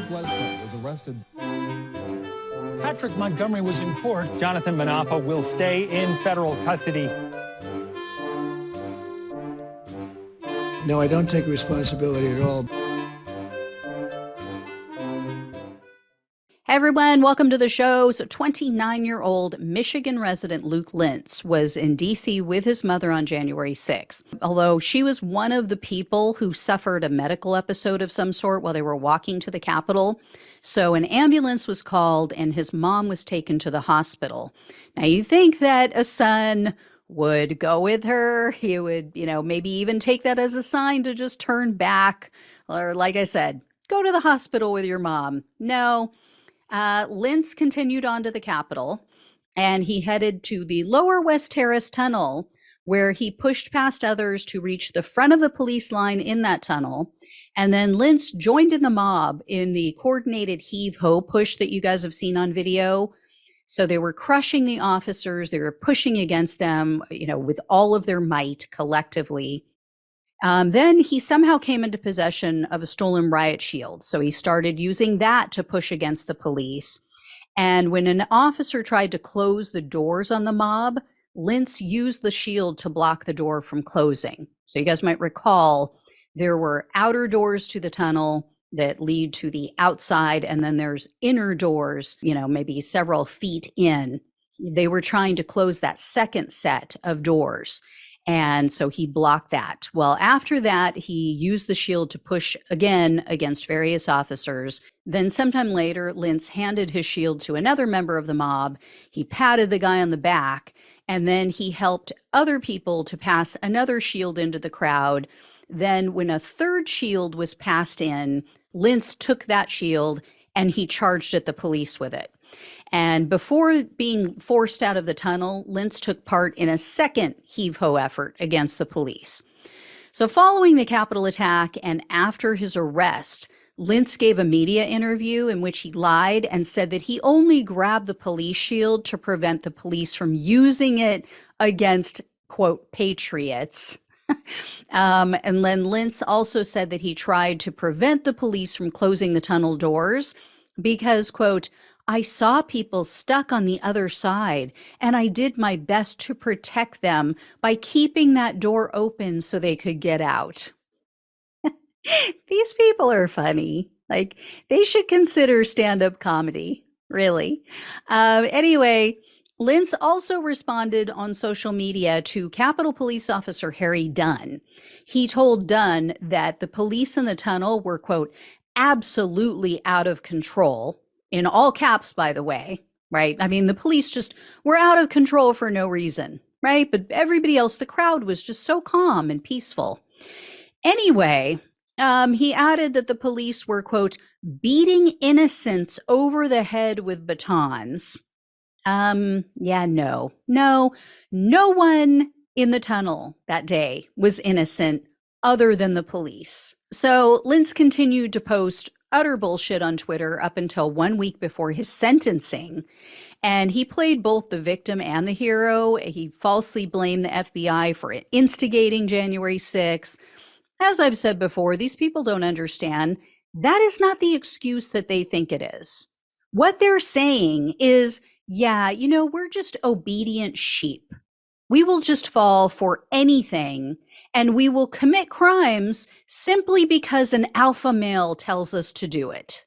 Bledsoe was arrested. Patrick Montgomery was in court. Jonathan Manapa will stay in federal custody. No, I don't take responsibility at all. Hey everyone, welcome to the show. So 29-year-old Michigan resident Luke Lints was in D.C. with his mother on January 6th. Although she was one of the people who suffered a medical episode of some sort while they were walking to the Capitol. So an ambulance was called and his mom was taken to the hospital. Now you think that a son would go with her. He would, maybe even take that as a sign to just turn back. Or like I said, go to the hospital with your mom. No. Lints continued on to the Capitol, and he headed to the Lower West Terrace tunnel, where he pushed past others to reach the front of the police line in that tunnel. And then Lints joined in the mob in the coordinated heave-ho push that you guys have seen on video. So they were crushing the officers. They were pushing against them, with all of their might collectively. Then he somehow came into possession of a stolen riot shield. So he started using that to push against the police. And when an officer tried to close the doors on the mob, Lints used the shield to block the door from closing. So you guys might recall there were outer doors to the tunnel that lead to the outside, and then there's inner doors, maybe several feet in. They were trying to close that second set of doors. And so he blocked that. Well, after that, he used the shield to push again against various officers. Then sometime later, Lints handed his shield to another member of the mob. He patted the guy on the back, and then he helped other people to pass another shield into the crowd. Then when a third shield was passed in, Lints took that shield and he charged at the police with it. And before being forced out of the tunnel, Lints took part in a second heave-ho effort against the police. So following the Capitol attack and after his arrest, Lints gave a media interview in which he lied and said that he only grabbed the police shield to prevent the police from using it against, quote, patriots. And then Lints also said that he tried to prevent the police from closing the tunnel doors because, quote, I saw people stuck on the other side, and I did my best to protect them by keeping that door open so they could get out. These people are funny. Like, they should consider stand-up comedy, really. Anyway, Lints also responded on social media to Capitol Police Officer Harry Dunn. He told Dunn that the police in the tunnel were, quote, absolutely out of control. In all caps, by the way, right? I mean, the police just were out of control for no reason, right? But everybody else, the crowd was just so calm and peaceful. Anyway, he added that the police were, quote, beating innocents over the head with batons. No one in the tunnel that day was innocent other than the police. So Lints continued to post utter bullshit on Twitter up until 1 week before his sentencing. And he played both the victim and the hero. He falsely blamed the FBI for instigating January 6th. As I've said before, these people don't understand. That is not the excuse that they think it is. What they're saying is, yeah, we're just obedient sheep. We will just fall for anything. And we will commit crimes simply because an alpha male tells us to do it.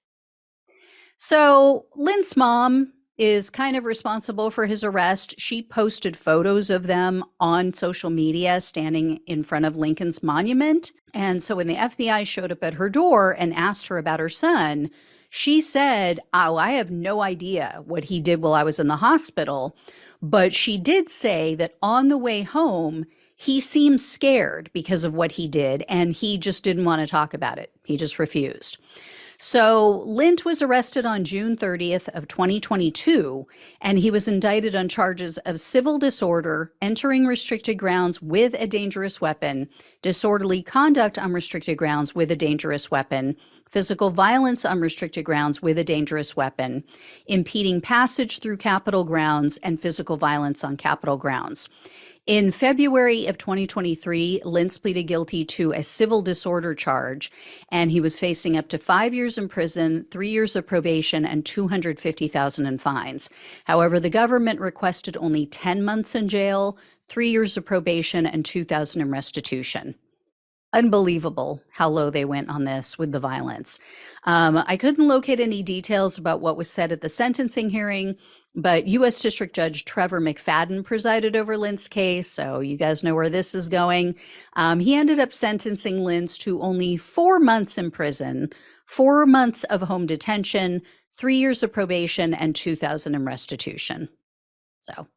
So Lints' mom is kind of responsible for his arrest. She posted photos of them on social media standing in front of Lincoln's monument. And so when the FBI showed up at her door and asked her about her son, she said, oh, I have no idea what he did while I was in the hospital. But she did say that on the way home, he seemed scared because of what he did, and he just didn't want to talk about it. He just refused. So Lindt was arrested on June 30th of 2022, and he was indicted on charges of civil disorder, entering restricted grounds with a dangerous weapon, disorderly conduct on restricted grounds with a dangerous weapon, physical violence on restricted grounds with a dangerous weapon, impeding passage through Capitol grounds, and physical violence on Capitol grounds. In February of 2023, Lints pleaded guilty to a civil disorder charge, and he was facing up to 5 years in prison, 3 years of probation, and $250,000 in fines. However, the government requested only 10 months in jail, 3 years of probation, and $2,000 in restitution. Unbelievable how low they went on this with the violence. I couldn't locate any details about what was said at the sentencing hearing, but U.S. District Judge Trevor McFadden presided over Lints' case, so you guys know where this is going. He ended up sentencing Lints to only 4 months in prison, 4 months of home detention, 3 years of probation, and $2,000 in restitution. So,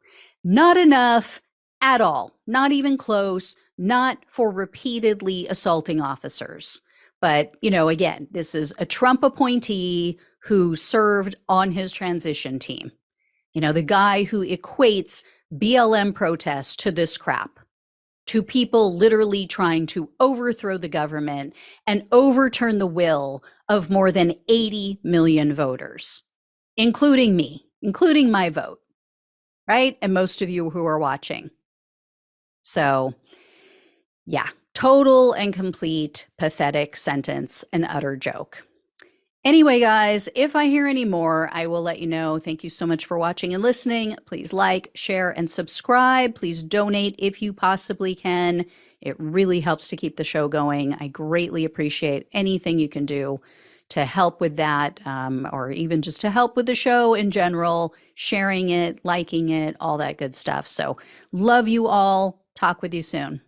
not enough at all, not even close, not for repeatedly assaulting officers. But, again, this is a Trump appointee who served on his transition team. The guy who equates BLM protests to this crap, to people literally trying to overthrow the government and overturn the will of more than 80 million voters, including me, including my vote, right? And most of you who are watching. So, yeah, total and complete pathetic sentence, an utter joke. Anyway, guys, if I hear any more, I will let you know. Thank you so much for watching and listening. Please like, share, and subscribe. Please donate if you possibly can. It really helps to keep the show going. I greatly appreciate anything you can do to help with that, or even just to help with the show in general, sharing it, liking it, all that good stuff. So love you all. Talk with you soon.